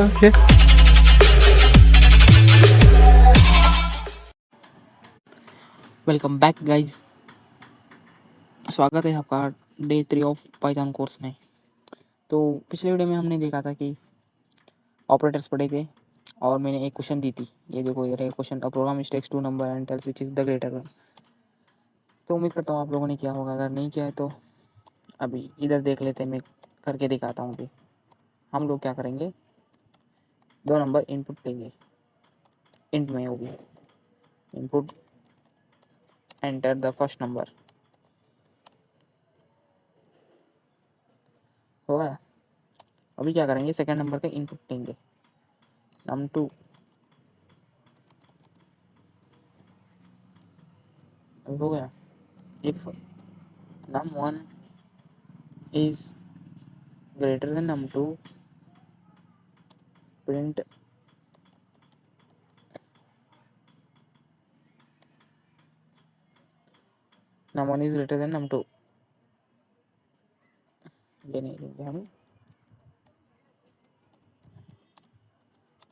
Okay. Welcome back guys, स्वागत है आपका डे 3 ऑफ पाइथन कोर्स में। तो पिछले वीडियो में हमने देखा था कि ऑपरेटर्स पढ़े थे और मैंने एक क्वेश्चन दी थी। ये देखो, ये रहा question, a program which takes two number and tells which is the greater one. तो उम्मीद करता हूँ आप लोगों ने किया होगा, अगर नहीं किया है तो अभी इधर देख लेते हैं, मैं करके दिखाता हूँ। अभी हम लोग क्या करेंगे, 2 नंबर इनपुट लेंगे, इंट में होगी input, enter the first number, होगा। अभी क्या करेंगे, सेकंड नंबर का इनपुट लेंगे, num2, हो गया। If num1 is greater than num2, print num1 is greater than num2। ये नहीं लेंगे हम,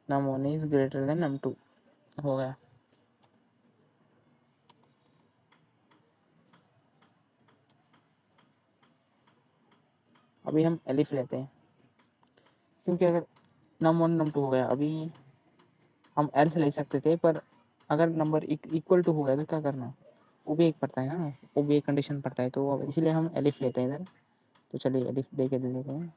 num1 is greater than num2, हो गया। अभी हम एलिफ लेते हैं, क्योंकि अगर num1 num2 हो गया, अभी हम एल्स ले सकते थे, पर अगर नंबर इक्वल टू हो गया तो क्या करना, वो भी एक पड़ता है ना, वो भी एक कंडीशन पड़ता है, तो अब इसीलिए हम एलिफ लेते हैं इधर। तो चलिए एलिफ दे के दे देते हैं।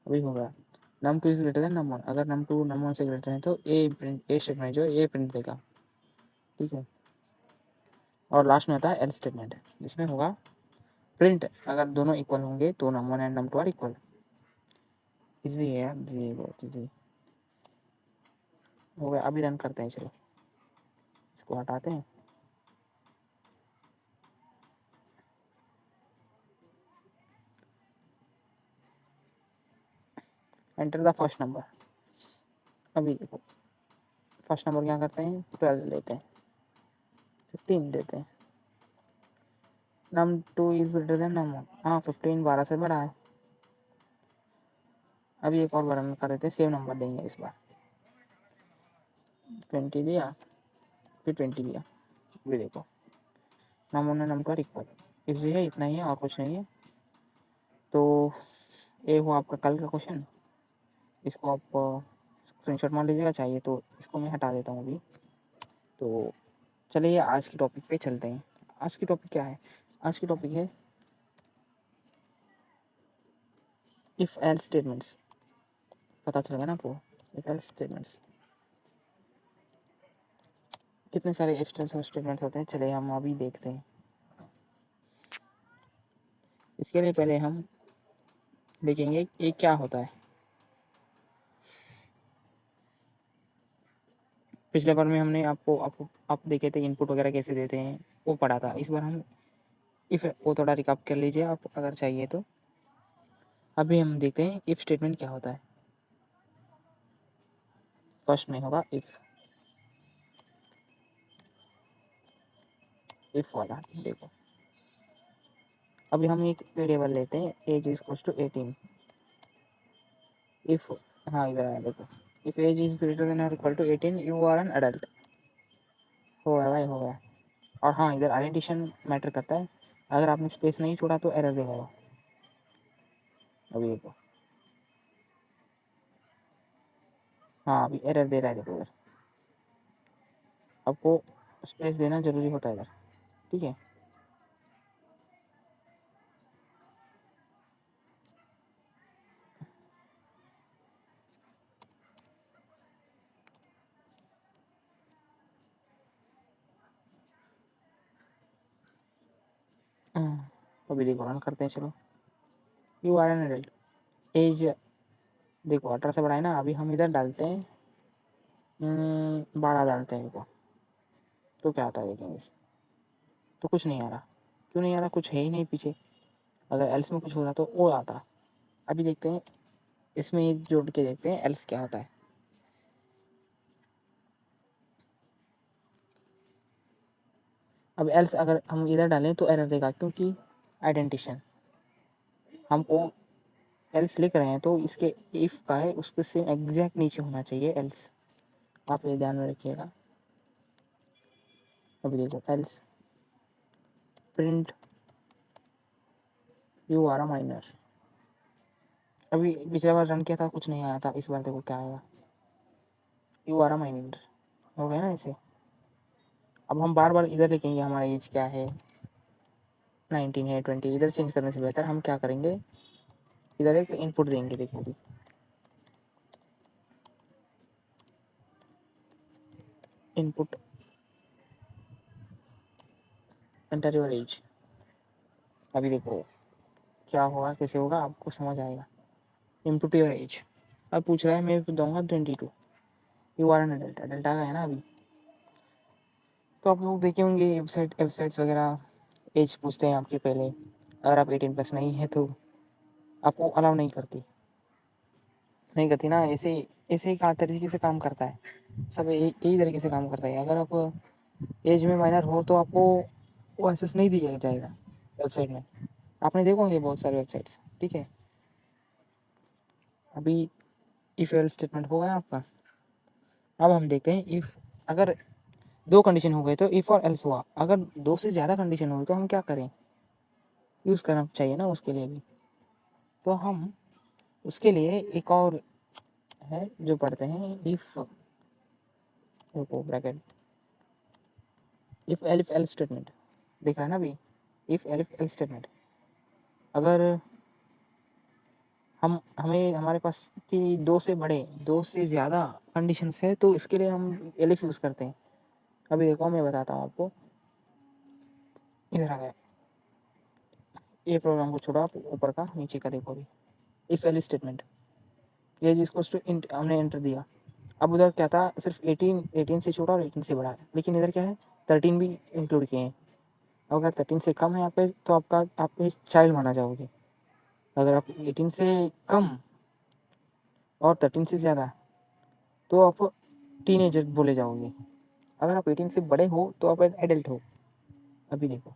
अभी हो गया num2 is greater then num1, अगर num2 num1 से ग्रेटर है तो ए स्टेटमेंट जो ए प्रिंट देगा, ठीक है। और लास्ट में आता है एल्स स्टेटमेंट, जिसमें होगा प्रिंट, अगर दोनों इक्वल होंगे तो num1 and num2 are equal. Easy है यार, जी बहुत इजी हो गया। अभी रन करते हैं, चलो इसको हटाते हैं। Enter the first number. अभी देखो, फर्स्ट नंबर क्या करते हैं, 12 लेते हैं, 15 देते हैं। num2 is greater then num1, हाँ 15 12 से बड़ा है। अभी एक और बार रन कर देते हैं, सेम नंबर देंगे इस बार। 20 दिया, फिर 20 दिया। अभी देखो num1 और num2 इक्वल, इजी है, इतना ही है और कुछ नहीं है। तो ये हुआ आपका कल का क्वेश्चन, इसको आप स्क्रीनशॉट मार लीजिएगा, चाहिए तो इसको मैं हटा देता हूँ अभी। तो चलिए आज की टॉपिक पे चलते हैं। आज की टॉपिक क्या है, आज की टॉपिक है इफ एल्स स्टेटमेंट्स। पता चलेगा ना आपको, इफ एल्स स्टेटमेंट्स, कितने सारे इफ स्टेटमेंट्स होते हैं, चलिए हम अभी देखते हैं। इसके लिए पहले हम देखेंगे ये क्या होता है। पिछले बार में हमने आपको आप देखे थे इनपुट वगैरह कैसे देते हैं, वो पढ़ा था। इस बार हम इफ, वो थोड़ा रिकैप कर लीजिए आप अगर चाहिए तो। अभी हम देखते हैं इफ स्टेटमेंट क्या होता है। फर्स्ट में होगा इफ वाला, देखो अभी हम एक वेरिएबल लेते हैं, age is equal to 18। If, हाँ इधर आया देखो, if age is greater than और equal to 18 you are an adult. हो गया भाई, हो गया। और हाँ, इधर आइडेंटिशन मैटर करता है, अगर आपने स्पेस नहीं छोड़ा तो एरर देगा वो। अभी देखो, हाँ अभी एरर दे रहा है, देखो इधर आपको स्पेस देना जरूरी होता है इधर, ठीक है। अभी देखो रन करते हैं, चलो। You are an adult, age देखो 18 से बड़ा है ना। अभी हम इधर डालते हैं 12 डालते हैं देखो, तो क्या आता है देखेंगे। तो कुछ नहीं आ रहा, क्यों नहीं आ रहा, कुछ है ही नहीं पीछे। अगर एल्स में कुछ होता तो वो आता। अभी देखते हैं, इसमें ये जोड़ के देखते हैं एल्स क्या होता है। अब एल्स अगर हम इधर डालें तो एरर देगा, क्योंकि आइडेंटिशन हमको एल्स लिख रहे हैं तो इसके इफ का है उसके सेम एग्जैक्ट नीचे होना चाहिए एल्स, आप ये ध्यान में रखिएगा। अभी देखो else print you are a minor, अभी पिछले बार रन किया था कुछ नहीं आया था, इस बार देखो क्या आएगा, यू आर अ माइनर, हो गया ना ऐसे। अब हम बार बार इधर लिखेंगे हमारा एज क्या है, 19 है 20, इधर चेंज करने से बेहतर हम क्या करेंगे, इधर एक इनपुट देंगे। देखो अभी इनपुट एंटर योर एज, अभी देखो क्या होगा कैसे होगा आपको समझ आएगा। इनपुट योर एज, अब पूछ रहा है मैं दूंगा 22, you are an adult, adult आ गया है ना अभी। तो आप लोग देखे होंगे वेबसाइट्स वगैरह एज पूछते हैं आपके पहले, अगर आप 18+ नहीं है तो आपको अलाउ नहीं करती ना। ऐसे ऐसे ही तरीके से काम करता है, सब यही तरीके से काम करता है। अगर आप एज में माइनर हो तो आपको वो एक्सेस नहीं दिया जाएगा वेबसाइट में, आपने देखो होंगे बहुत सारे वेबसाइट्स, ठीक है। अभी इफ एल्स स्टेटमेंट हो गया आपका। अब हम देखते हैं इफ, अगर दो कंडीशन हो गए तो इफ और एल्स हुआ, अगर दो से ज़्यादा कंडीशन हुई तो हम क्या करें, यूज़ करना चाहिए ना उसके लिए भी। तो हम उसके लिए एक और है जो पढ़ते हैं, if bracket if elif L statement, देख रहा है ना अभी, इफ एलिफ एल स्टेटमेंट। अगर हमें हमारे पास की दो से बड़े दो से ज़्यादा कंडीशंस है तो इसके लिए हम एलिफ यूज़ करते हैं। अभी देखो मैं बताता हूँ आपको, इधर आ गया, ये प्रोग्राम को छोड़ो आप, ऊपर का नीचे का देखो अभी, इफ एल स्टेटमेंट, ये जिसको हमने एंटर दिया। अब उधर क्या था, सिर्फ 18 से छोटा और 18 से बड़ा है, लेकिन इधर क्या है 13 भी इंक्लूड किए हैं। अगर 13 से कम है आपके तो आप चाइल्ड माना जाओगे, अगर आप 18 से कम और 13 से ज़्यादा तो आप टीनेजर बोले जाओगे, अगर आप 18 से बड़े हो तो आप एडल्ट हो। अभी देखो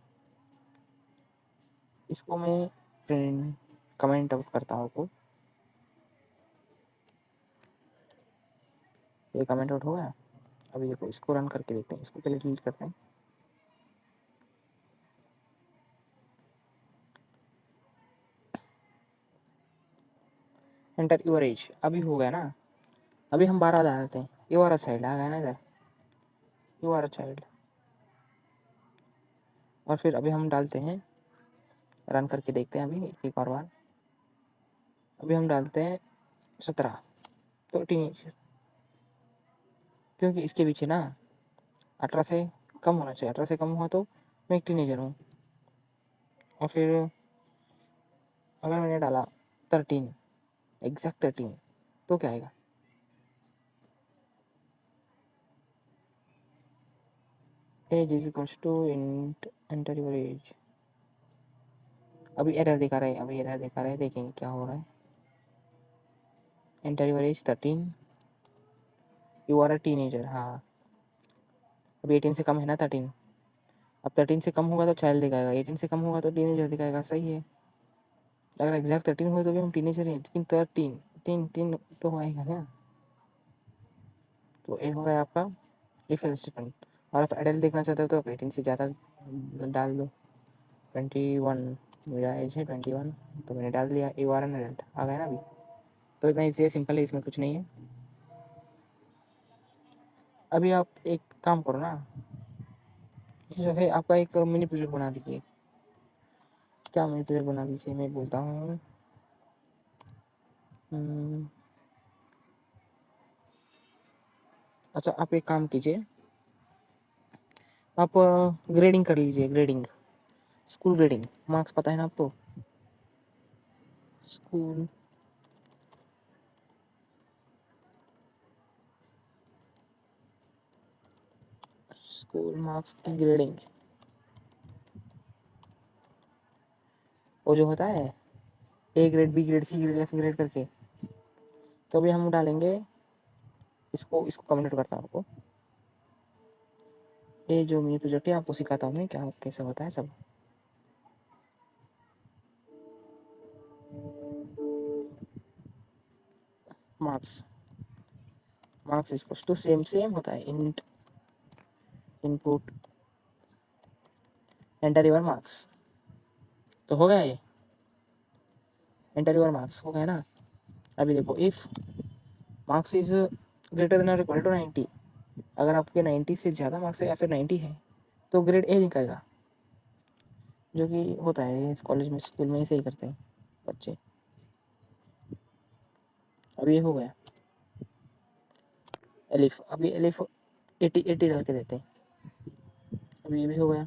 इसको मैं कमेंट आउट करता हूँ आपको, ये कमेंट आउट हो गया। अभी देखो इसको रन करके देखते हैं, इसको पहले डिलीट करते हैं। एंटर यूर एज, अभी हो गया ना। अभी हम 12 डालते हैं, यू आर अ चाइल्ड आ गया ना इधर, यू आर अ चाइल्ड। और फिर अभी हम डालते हैं, रन करके देखते हैं अभी एक और बार। अभी हम डालते हैं 17, तो टीनेजर, क्योंकि इसके पीछे ना 18 से कम होना चाहिए, 18 से कम हुआ तो मैं एक टीनेजर हूँ। और फिर अगर मैंने डाला 13, एग्जैक्ट 13, तो क्या आएगा, age is equals to enter your age. अभी एरर दिखा रहा है, अभी एरर दिखा रहा है, देखेंगे क्या हो रहा है। Enter your age 13, you are a teenager, हाँ अभी 18 से कम है ना 13, अब 13 से कम होगा तो चाइल्ड दिखाएगा, 18 से कम होगा तो टीनेजर दिखाएगा, सही है। अगर एग्जैक्ट 13 हुए तो भी हम टीनेजर हैं, लेकिन 13 तीन तीन तो आएगा ना। तो ये हो गया आपका इफ एल्स स्टेटमेंट। और आप एडल्ट देखना चाहते हो तो आप 18 से ज़्यादा डाल दो, 21 मेरा एज है 21, तो मैंने डाल दिया, यू आर एन एडल्ट आ गया ना अभी। तो इतना ईजी है, सिंपल है, इसमें कुछ नहीं है। अभी आप एक काम करो ना, ये जो है आपका एक मिनी प्रोजेक्ट बना दीजिए। क्या मिनी प्रोजेक्ट बना दीजिए, मैं बोलता हूँ। अच्छा आप एक काम कीजिए, आप ग्रेडिंग कर लीजिए, ग्रेडिंग, स्कूल ग्रेडिंग, मार्क्स पता है ना आपको, स्कूल स्कूल मार्क्स की ग्रेडिंग, वो जो होता है A grade B grade C grade F grade करके। तो अभी हम डालेंगे इसको, कमेंट करता हूँ आपको, ये जो मिनी प्रोजेक्ट है आपको सिखाता हूँ मैं क्या कैसे होता है सब। Marks, marks equals to same same होता है int input enter your marks. तो हो गया ये, एंटर योर मार्क्स हो गया ना। अभी देखो if marks is greater than और इक्वल टू 90, अगर आपके 90 से ज़्यादा मार्क्स है या फिर 90 है तो ग्रेड ए निकलेगा, जो कि होता है इस कॉलेज में स्कूल में ऐसे ही करते हैं बच्चे। अब ये हो गया एलिफ, अभी एलिफ 80 डाल के देते हैं। अभी ये भी हो गया।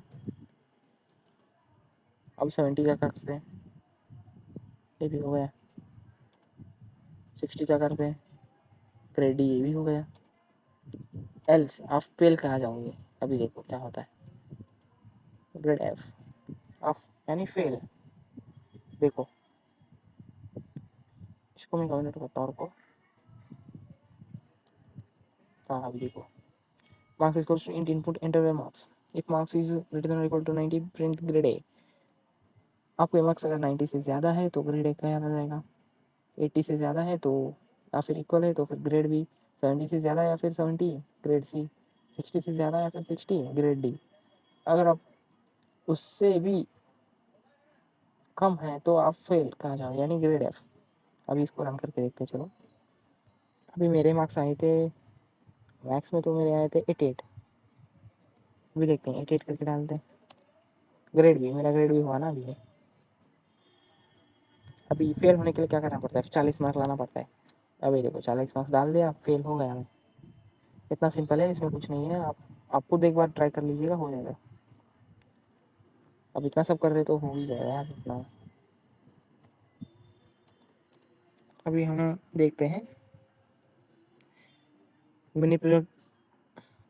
अब 70 का करते हैं, ये भी हो गया। 60 का करते हैं, ग्रेड डी, ये भी हो गया। एल्स आप फेल कहा जाओगे। अभी देखो क्या होता है, ग्रेड एफ ऑफ यानी फेल। देखो इसको मैं कमेंट करता हूँ। हाँ अभी देखो marks is equals to int input enter the marks, if marks is greater than or equal to 90 print grade A। आपके मार्क्स अगर 90 से ज़्यादा है तो ग्रेड ए क्या आ जाएगा, 80 से ज़्यादा है तो या फिर इक्वल है तो फिर ग्रेड बी, 70 से ज़्यादा या फिर 70 ग्रेड सी, 60 से ज़्यादा या फिर 60 ग्रेड डी। अगर आप उससे भी कम है तो आप फेल कहा जाओ यानी ग्रेड एफ। अभी इसको रन करके देखते हैं। चलो अभी मेरे मार्क्स आए थे मैथ्स में, तो मेरे आए थे 88। अभी देखते हैं 88 करके डालते हैं, ग्रेड बी, मेरा ग्रेड बी हुआ ना अभी। अभी फेल होने के लिए क्या करना पड़ता है, 40 मार्क्स लाना पड़ता है। अभी देखो 40 मार्क्स डाल दिया, फेल हो गया मैं। इतना सिंपल है, इसमें कुछ नहीं है। आप खुद एक बार ट्राई कर लीजिएगा, हो जाएगा। अब इतना सब कर रहे तो हो ही जाएगा यार इतना। अभी हम देखते हैं मिनी प्रोजेक्ट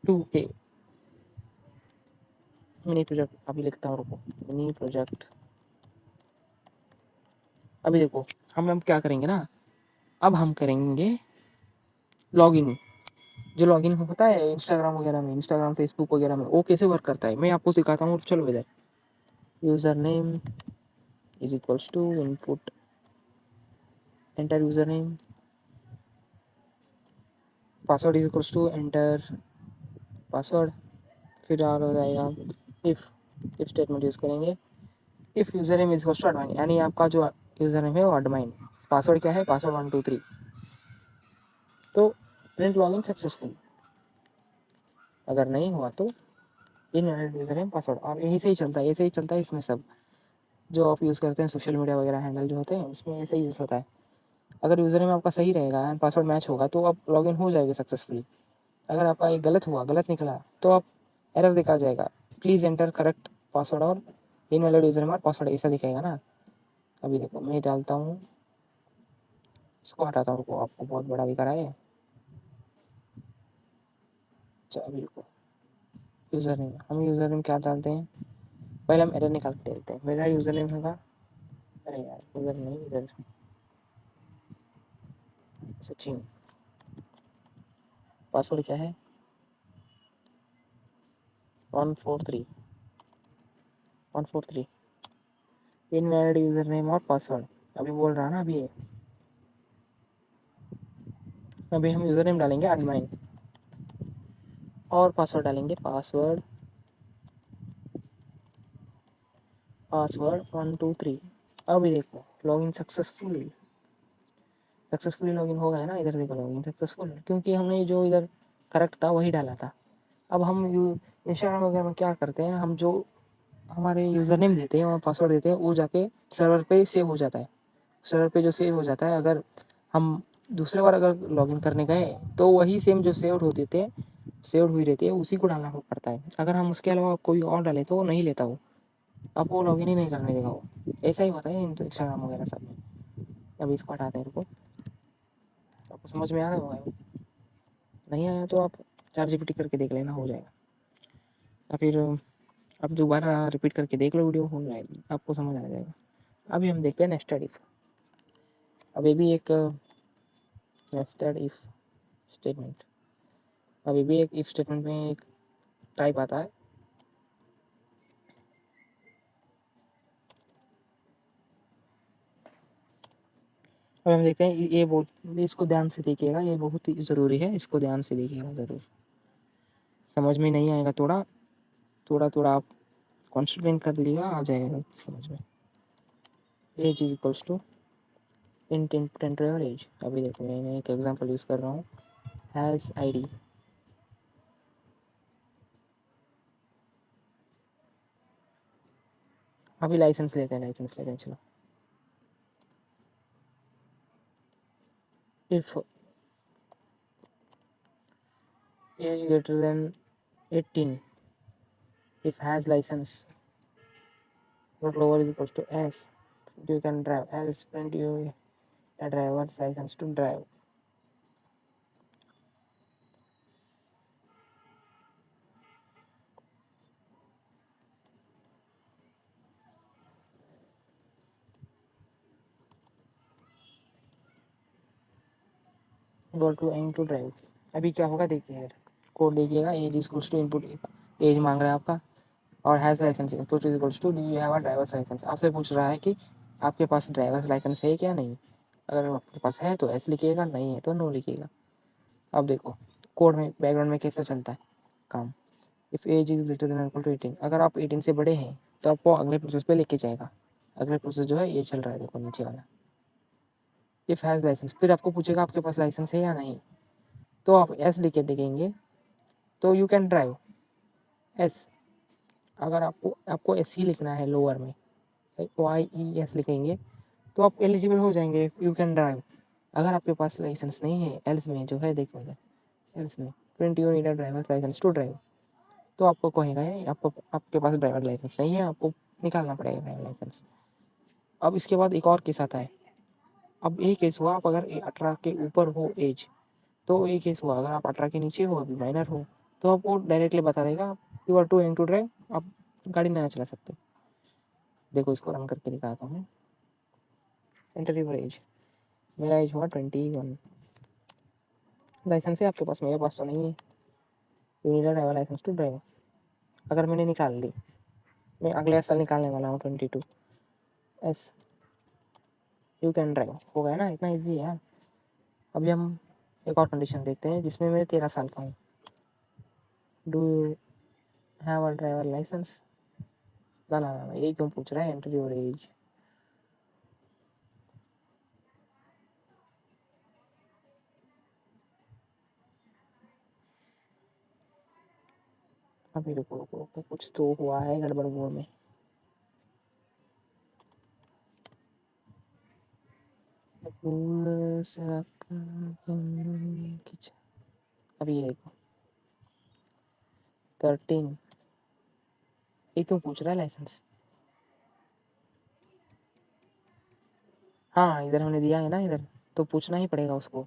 2 के मिनी प्रोजेक्ट। अभी लिखता हूँ, रुको, मिनी प्रोजेक्ट। अभी देखो हम क्या करेंगे ना, अब हम करेंगे लॉगिन। जो लॉगिन होता है इंस्टाग्राम वगैरह में, इंस्टाग्राम फेसबुक वगैरह में, वो कैसे वर्क करता है मैं आपको सिखाता हूँ। चलो इधर user name is equals to input enter user name, password is equals to enter password. फिर और हो जाएगा इफ़ स्टेटमेंट यूज़ करेंगे। If user name is equals to admin, यानी आपका जो यूज़र नेम है वो एडमाइन। पासवर्ड क्या है, पासवर्ड 1 2 3। तो प्रिंट लॉगिन सक्सेसफुल। अगर नहीं हुआ तो इनवैलिड यूज़र नेम पासवर्ड। और यही से ही चलता है, ऐसे ही चलता है इसमें सब जो आप यूज़ करते हैं सोशल मीडिया वगैरह हैंडल जो होते हैं उसमें ऐसे ही यूज़ होता है। अगर यूज़र नेम आपका सही रहेगा एंड पासवर्ड मैच होगा तो आप लॉगिन हो जाएगा सक्सेसफुली। अगर आपका एक गलत हुआ, गलत निकला, तो आप एरर दिखा जाएगा, प्लीज़ एंटर करेक्ट पासवर्ड और इनवैलिड यूज़र नेम और पासवर्ड, ऐसा दिखाएगा ना। अभी देखो मैं डालता हूँ, इसको हटाता हूँ, आपको बहुत बड़ा दिखा रहा है। चलो अभी रुको, यूज़र नेम, हम यूज़र नेम क्या डालते हैं, पहले हम एरर निकाल के देखते हैं। मेरा यूज़र नेम होगा, अरे यार यूज़र नेम इधर सचिन। पासवर्ड क्या है 143 143। इनवैलिड यूज़र नेम और पासवर्ड अभी बोल रहा ना। अभी हम यूज़र नेम डालेंगे एडमिन और पासवर्ड डालेंगे पासवर्ड 1 2 3। अभी देखो लॉगिन सक्सेसफुली लॉगिन हो गया ना। इधर देखो लॉगिन सक्सेसफुल, क्योंकि हमने जो इधर करेक्ट था वही डाला था। अब हम इंस्टाग्राम वगैरह में क्या करते हैं, हम जो हमारे यूज़र नेम देते हैं और पासवर्ड देते हैं वो जाके सर्वर पे सेव हो जाता है। सर्वर पे जो सेव हो जाता है, अगर हम दूसरे बार अगर लॉगिन करने गए तो वही सेम जो सेव्ड हुई रहती है उसी को डालना पड़ता है। अगर हम उसके अलावा कोई और डालें तो वो नहीं लेता, वो आपको लॉगिन ही नहीं करने देगा वो। ऐसा ही होता है इंस्टाग्राम वगैरह सब में। अभी इसको हटाते हैं, रुको। आपको समझ में आ गया होगा, नहीं आया तो आप ChatGPT करके देख लेना, हो जाएगा। या फिर आप दोबारा रिपीट करके देख लो वीडियो, हो जाएगा, आपको समझ आ जाएगा। अभी हम देखते हैं नेस्टेड इफ। अभी भी एक नेस्टेड इफ स्टेटमेंट, अभी भी एक इफ स्टेटमेंट में एक टाइप आता है, अब हम देखते हैं ये बहुत, इसको ध्यान से देखिएगा, ये बहुत ही ज़रूरी है, इसको ध्यान से देखिएगा ज़रूर। समझ में नहीं आएगा थोड़ा थोड़ा थोड़ा आप कॉन्सेंट्रेट कर लीजिएगा, आ जाएगा समझ में। Age is equals to in temperature age. अभी देखो मैं एक एग्जांपल यूज़ कर रहा हूँ, हैज़ आईडी। अभी लाइसेंस लेते हैं, चलो। If age greater than 18, if has license, not lower is equals to s, you can drive, else print you a driver's license to drive. Go to aim to drive। अभी क्या होगा देखिए यार, code देखिएगा, age equals to input, age मांग रहा है आपका, और has licence input is equals to do you have a driver's licence. आपसे पूछ रहा है कि आपके पास ड्राइवर्स लाइसेंस है क्या नहीं। अगर आपके पास है तो एस लिखिएगा, नहीं है तो नो लिखिएगा। अब देखो कोड में बैकग्राउंड में कैसे चलता है काम। If age is greater than equal to 18, अगर आप 18 से बड़े हैं तो आपको अगले प्रोसेस पे लेके जाएगा। अगले प्रोसेस जो है ये चल रहा है, देखो नीचे वाला। इफ़ हैज़ लाइसेंस, फिर आपको पूछेगा आपके पास लाइसेंस है या नहीं, तो आप एस लिख के देखेंगे तो यू कैन ड्राइव एस। अगर आपको एस ही लिखना है लोअर में, वाई ई एस लिखेंगे तो आप एलिजिबल हो जाएंगे, यू कैन ड्राइव। अगर आपके पास लाइसेंस नहीं है, एल्स में जो है देखो इधर, एल्स में print you need a driver licence to drive, तो आपको कहेगा नहीं, आपको आपके पास ड्राइवर लाइसेंस नहीं है, आपको निकालना पड़ेगा ड्राइवर लाइसेंस। अब इसके बाद एक और केस आता है। अब ये केस हुआ, आप अगर 18 के ऊपर हो एज, तो ये केस हुआ। अगर आप 18 के नीचे हो, अभी माइनर हो, तो आपको डायरेक्टली बता देगा you are too young to drive, आप गाड़ी नहीं चला सकते। देखो इसको रन करके दिखाता हूँ। एंटर योर एज, मेरा एज हुआ 21। लाइसेंस है आपके पास, मेरे पास तो नहीं है। You need a driver licence to drive. अगर मैंने निकाल ली, मैं अगले साल निकालने वाला हूँ 22 एस, यू कैन ड्राइव। हो गया ना, इतना ईजी है यार। अभी हम एक और कंडीशन देखते हैं जिसमें मैं 13 साल का हूँ। Do you have a driver licence, ना ना ना, ये क्यों पूछ रहा है, एंटर योर एज। अभी रुको रुको रुको, कुछ तो हुआ है गड़बड़ बोर्ड में। अभी ये देखो 13, ये क्यों पूछ रहा है लाइसेंस। हाँ इधर हमने दिया है ना, इधर तो पूछना ही पड़ेगा उसको।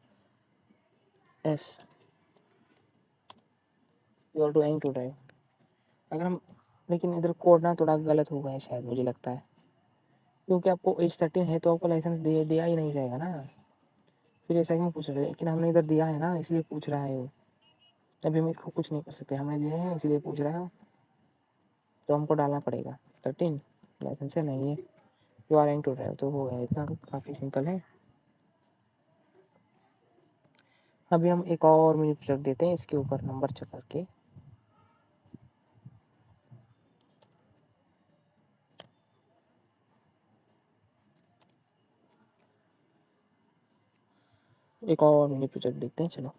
Yes, you are to am to drive. अगर हम, लेकिन इधर कोड ना थोड़ा गलत हो गया है शायद, मुझे लगता है, क्योंकि आपको एज 13 है तो आपको लाइसेंस दिया ही नहीं जाएगा ना। फिर ऐसा क्यों पूछ रहे हैं, लेकिन हमने इधर दिया है ना, इसलिए पूछ रहा है वो। अभी हम इसको कुछ नहीं कर सकते, हमने दिया है इसलिए पूछ रहा है, तो हमको डालना पड़ेगा 13। लाइसेंस है नहीं है, you are am to drive, तो हो गया, इतना काफ़ी सिंपल है। अभी हम एक और मिनी प्रोजेक्ट देते हैं इसके ऊपर नंबर चेक करके। एक और मिनी प्रोजेक्ट देखते हैं, चलो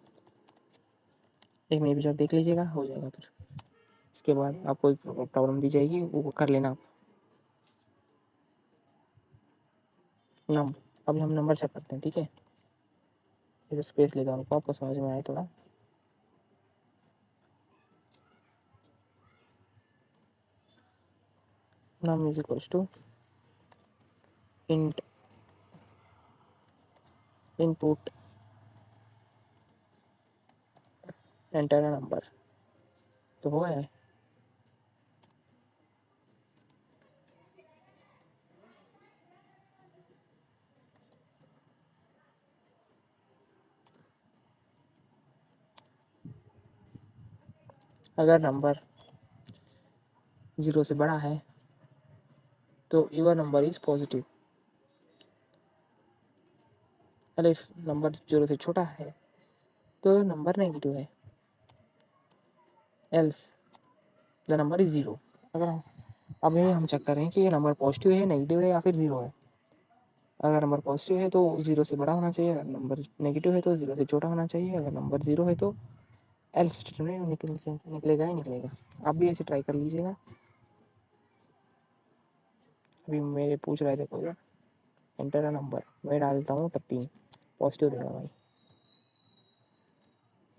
एक मिनी प्रोजेक्ट देख लीजिएगा, हो जाएगा फिर। इसके बाद आपको एक प्रॉब्लम दी जाएगी, वो कर लेना आप। नम अभी हम नंबर चेक करते हैं, ठीक है। इधर स्पेस लेता हूँ, आपको समझ में आए थोड़ा। Num is equals to int input enter a number, तो हो गया है। अगर नंबर 0 से बड़ा है तो योर नंबर इज पॉजिटिव। अरे नंबर 0 से छोटा है तो नंबर नेगेटिव है, एल्स द नंबर इज 0। अगर अब ये हम चेक करें कि ये नंबर पॉजिटिव है, नेगेटिव है या फिर 0 है। अगर नंबर पॉजिटिव है तो 0 से बड़ा होना चाहिए, अगर नंबर नेगेटिव है तो 0 से छोटा होना चाहिए। अगर नंबर 0 है तो एल्स स्टेटमेंट निकलेगा ही निकलेगा। आप भी ऐसे ट्राई कर लीजिएगा। अभी मेरे पूछ रहे थे कोई, एंटर अ नंबर, मैं डालता हूँ 13, पॉजिटिव देगा भाई,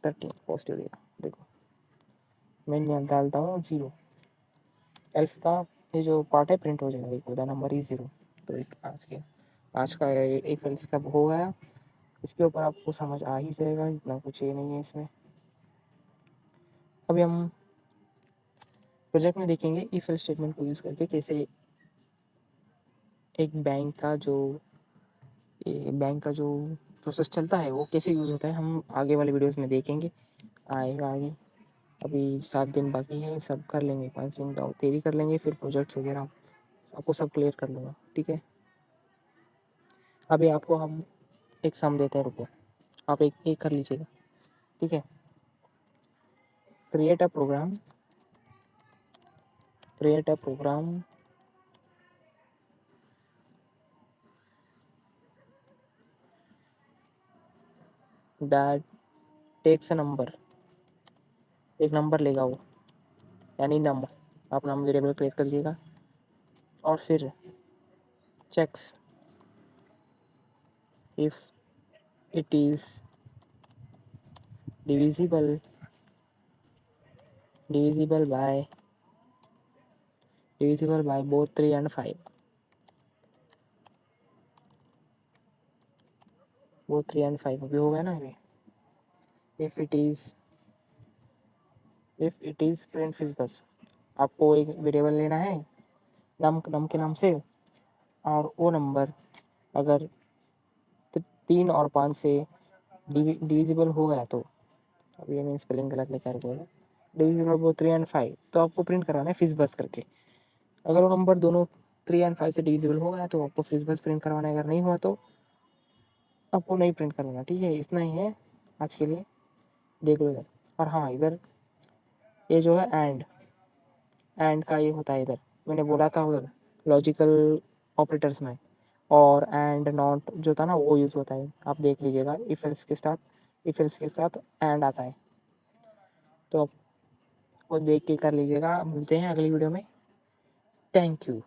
13 पॉजिटिव देगा। देखो मैं डालता हूँ 0, एल्स का ये जो पार्ट है प्रिंट हो जाएगा। देखो द नंबर इज 0। तो आज का एक एल्स का हो गया। इसके ऊपर आपको समझ आ ही जाएगा, इतना कुछ ये नहीं है इसमें। अभी हम प्रोजेक्ट में देखेंगे इफ एल्स स्टेटमेंट को यूज़ करके कैसे एक बैंक का जो प्रोसेस चलता है वो कैसे यूज़ होता है, हम आगे वाले वीडियोस में देखेंगे, आएगा आगे। अभी 7 दिन बाकी है, सब कर लेंगे, 5 दिन का थ्योरी कर लेंगे, फिर प्रोजेक्ट्स वगैरह आपको सब क्लियर कर लूँगा, ठीक है। अभी आपको हम एक सम देते हैं, रुको, आप एक कर लीजिएगा, ठीक है। Create a program that takes a number, एक नंबर लेगा वो, यानी नंबर आप नाम वेरिएबल क्रिएट कर लीजिएगा, और फिर checks if it is divisible by both 3 and 5, both 3 and 5 अभी हो गया ना अभी। If it is print fish बस, आपको एक वेरिएबल लेना है नम के नाम से, और वो नंबर अगर 3 और 5 से डिविजिबल हो गया तो, अभी मैंने स्पेलिंग गलत लिखा है, डिविजिबल वो 3 एंड 5, तो आपको प्रिंट करवाना है फिश बस करके। अगर वो नंबर दोनों 3 एंड 5 से डिविजिबल हो गया तो आपको फिश बस प्रिंट करवाना है, अगर नहीं हुआ तो आपको नहीं प्रिंट करवाना, ठीक है। इतना ही है आज के लिए, देख लो इधर। और हाँ, इधर ये जो है एंड का ये होता है, इधर मैंने बोला था उधर लॉजिकल ऑपरेटर्स में, और एंड नॉट जो था ना वो यूज़ होता है, आप देख लीजिएगा। इफ एल्स के साथ एंड आता है, तो आप वो देख के कर लीजिएगा। मिलते हैं अगली वीडियो में, थैंक यू।